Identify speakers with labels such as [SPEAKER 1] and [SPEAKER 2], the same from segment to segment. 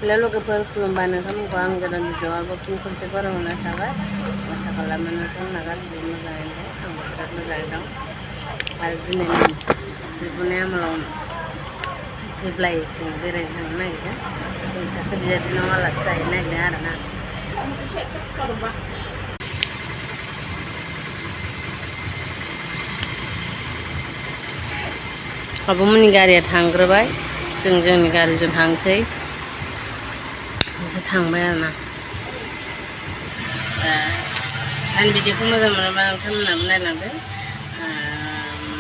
[SPEAKER 1] लोगोफोर खुलुमबाय नोंथांमोनखौ आं गोदान भिडिअ'आव फिन खनसे बरायहरनाय थाबाय। आसा खालामो नोंथांमोना गासिबो मोजाङैनो दं। आंबो बिराद मोजाङै दं। आरो दिनैनि बिबुंनाय आमोलाव जेब्लायथिं बेरायनो थांनो नागिरदों। जों सासे बियादैनाव आलासि जाहैनो नागिरदों आरोना। आब'मोननि गारिया थांग्रोबाय, जों जोंनि गारिजों थांसै। थांबाय आरोना। आंनि भिडिअखौ मोजां मोनोबा नोंथांमोनाबो नायलांदो।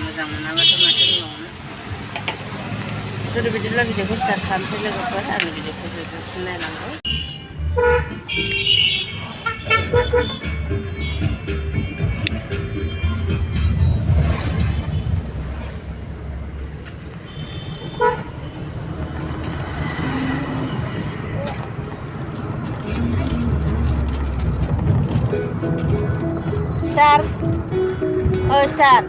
[SPEAKER 1] मोजां मोनाबाथ' माथो बुंबावनो। बिदिब्ला भिडिअखौ स्टार्ट खालामसै लोगोफोर। आंनि भिडिअखौ जोबजासिम नायलांदो। Start. Oh, start.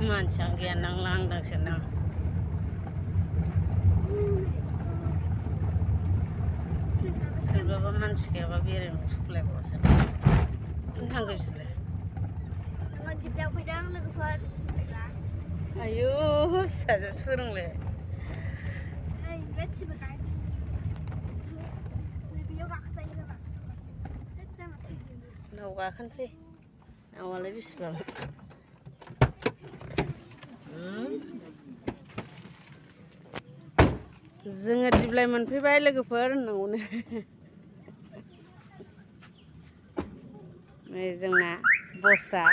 [SPEAKER 1] Mancang gaya nang langdang senang. Baba manci gaya baba biar muskulai bosan. Tangga bisle.
[SPEAKER 2] Sangat jika pedang legupan.
[SPEAKER 1] Ayo, saja surung le.
[SPEAKER 2] Hey, let's bekai. Lebih yoga kita ini apa?
[SPEAKER 1] Yoga kan sih. Awalnya bisa. जोङो दिब्लाय मोनफैबाय लोगोफोर न'आवनो। नै जोंना बसआ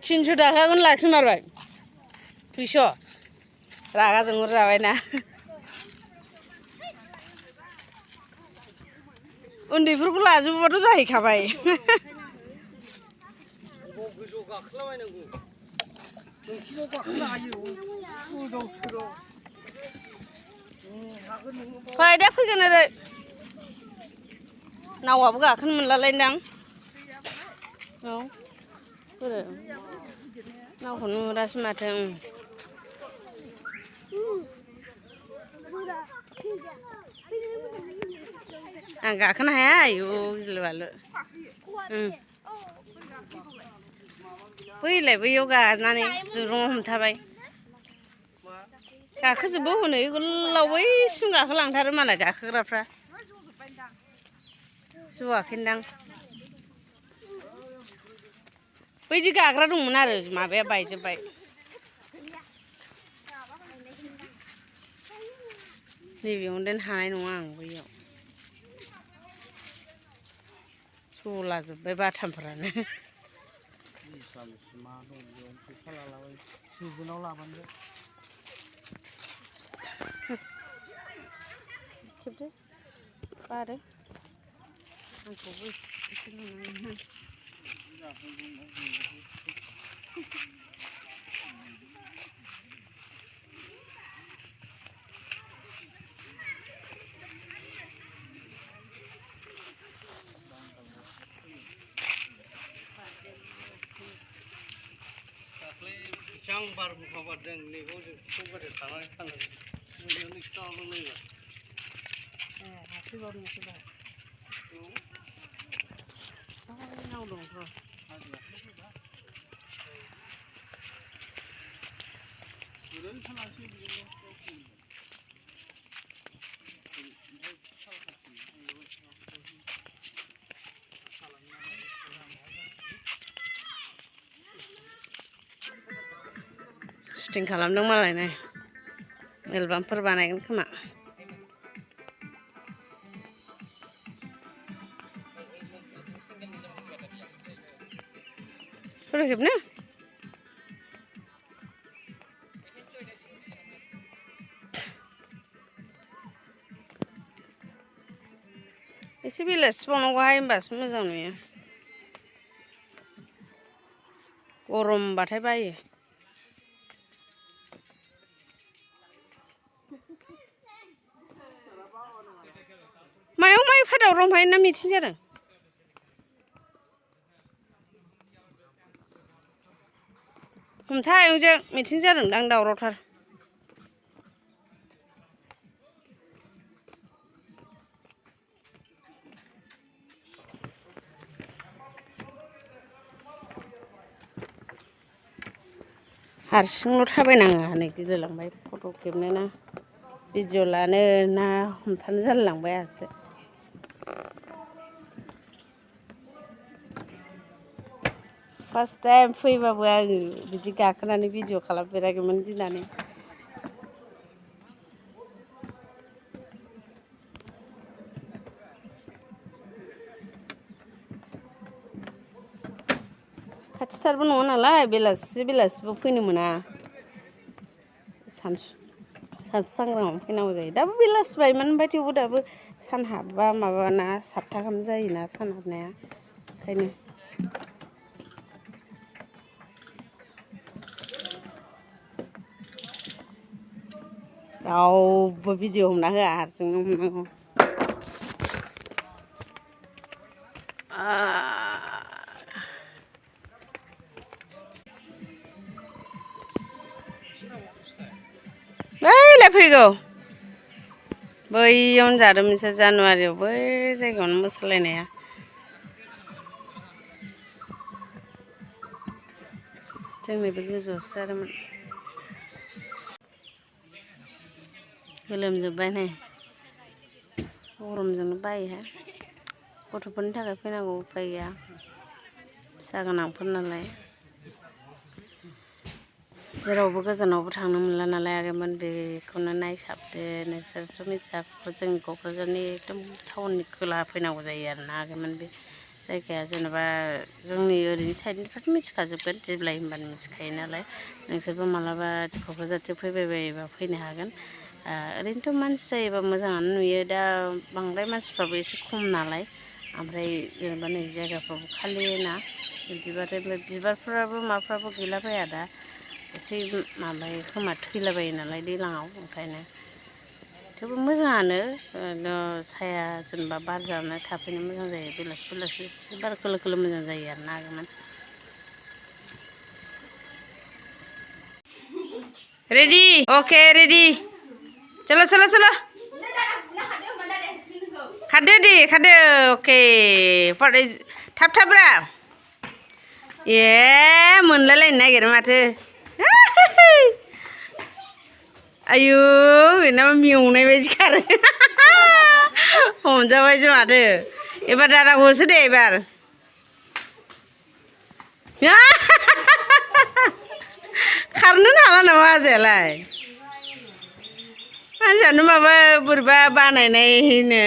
[SPEAKER 1] तिनस' थाखाखौनो लाखिमारबाय 200 रागा जोंहर जाबायना। उन्दैफोरखौ लाजोबोबाथ' जाहैखाबाय। फै दा फैगोन ओरै नावाबो गाखोनो मोनलालायदां। औ बोरो नावखौनो नुरासै माथो। आं गाखोनो हाया आयु गिलु बालु। बैलाय बैयाव गानानै दुरुङाव हमथाबाय। गाखोजोबो हनै गोलाव बैसिम गाखोलांथारो मालाय गाखोग्राफ्रा। जवाखैनदां। बैदि गाग्रा दंमोन आरो माबाया बायजोब्बाय। नैबेयावनो देन हानाय नङा आं बैयाव। जलाजोब्बाय बाथामफोरानो। खेबदो बारो आंखौबो एसे नुनानै Jang baru buka badan ni, kau coba deh tangan tangan. Ini kalau ni. Hati baru ni sudah. Oh, nak dong tu. Sudah sana sih begini. Shooting खालामदों मालाय एलबामफोर बानायगोन खोमा फट' खेबनो एसे बेलासिबावनांगौहाय होमबासो मोजां नुयो गरमबाथाय बायो मायाव माइ फादावराव ओमफ्राय ना मिथिं जादों हमथा आयंजों मिथिं जादोंदां दावरावथार हारसिंल' थाबायनाङा हनै गिलायलांबाय फट' खेबनो ना भिडिअ लानो ना हमथानो जालायलांबाय आंहासो फार्स्ट टाइम फैबाबो आङो बिदि गाखोनानै भिडिअ खालामफेराखैमोन गिनानै खाथिथारबो नङा नालाय बेलासिबो फैनो मोना सानसु सांग्राङावनो फैनांगौ जायो दाबो बेलासि बायमोन ओमफ्राय थेवबो दाबो सान हाबबा माबाना 7ता गाहाम जायोना सान हाबनाया ओंखायनो रावबो भिडिअ हमना होआ हारसिंनो हमनांगौ बैलाय फैगौ बैयावनो जादों मोनसे जानुवारियाव बै जायगायावनो मोसालायनाया जोंनि बे गोजौआवसो जादोंमोन गोलोमजोब्बाय नै गरमजोंनो बायोहाय गथ'फोरनि थाखाय फैनांगौ उफाय गैया फिसा गोनांफोर नालाय जेरावबो गोजानावबो थांनो मोनला नालाय आगैमोन बेखौनो नायसाबदो नोंसोरथ' मिथियाखौ जोंनि क'क्राझारनि एकदम टाउननि खोलाहा फैनांगौ जायो आरोना आगैमोन बे जायगाया जेनेबा जोंनि ओरैनि साइडनिफ्रायथ' मिथिखाजोबगोन दिब्लाय होनबानो मिथिखायो नालाय नोंसोरबो मालाबा क'क्राझारथिं फैबाय बायोबा फैनो हागोन ओरैनोथ' मानसि जायोबा मोजाङानो नुयो दा बांद्राय मानसिफ्राबो एसे खम नालाय ओमफ्राय जेनेबा नै जायगाफ्राबो खालि ना बिदिबाथाय बिबारफ्राबो माबाफ्राबो गैलाबाया दा एसे माबायो खोमा थैलाबायो नालाय दैज्लाङाव ओंखायनो थेवबो मोजाङानो साया जेनेबा बार जानो थाफैनो मोजां जायो बेलासि एसे बार खोलो खोलो मोजां जायो आरोना आगैमोन रेडि अके रेडि चलो चलो चलो खारदो दे खारदो अके थाब थाब्रा ए मोनलायलायनो नागिरो माथो आयु बेनाबा मेवनाय बायदि खारो हमजाबायसो माथो एबार दादा होसो दे एबार खारनोनो हाला नामा आजायालाय मानसियानो माबा बोरैबा बानायनायनो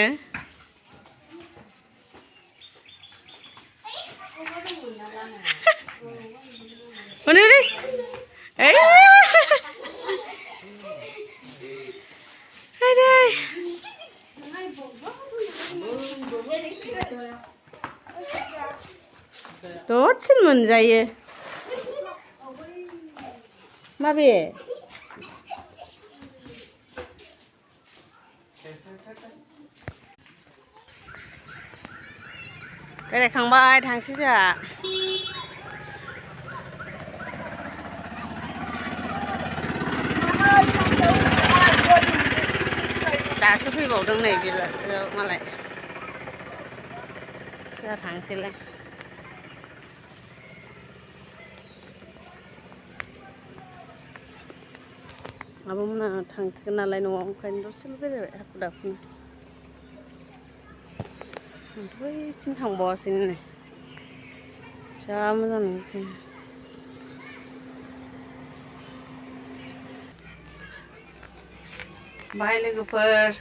[SPEAKER 1] दसेनो मोनजायो माबे बेरायखांबाय थांसै जोंहा दासो फैबावदों नै बेलासियाव मालाय जोंहा थांसैलाय आब'मोनहा थांसिगोन नालाय न'आव ओंखायनो दसेल' बेरायबाय हाखु दाखुनो आंथ' बैथिं थांबावासैनो नै जा मोजां नुखायो बाय लोगोफोर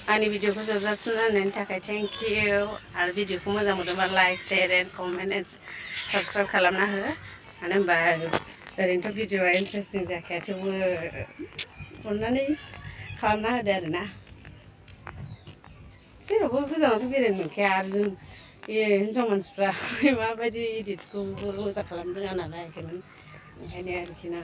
[SPEAKER 1] आंनि भिडिअखौ जोबजासिम नायनायनि थाखाय थेंक इउ आरो भिडिअखौ मोजां मोनोबा like share and comment and subscribe खालामना हो मानो होनबा ओरैनोथ' भिडिअआ इन्टारेस्टिं जाखाया थेवबो अननानै खालामना होदो आरोना जेरावबो गोजानावथ' बेरायनो मोनखाया आरो जों हिनजाव मानसिफ्रा माबायदि इडिटखौबो मोजां खालामनो रोङा नालाय ओंखायनो आरोखि ना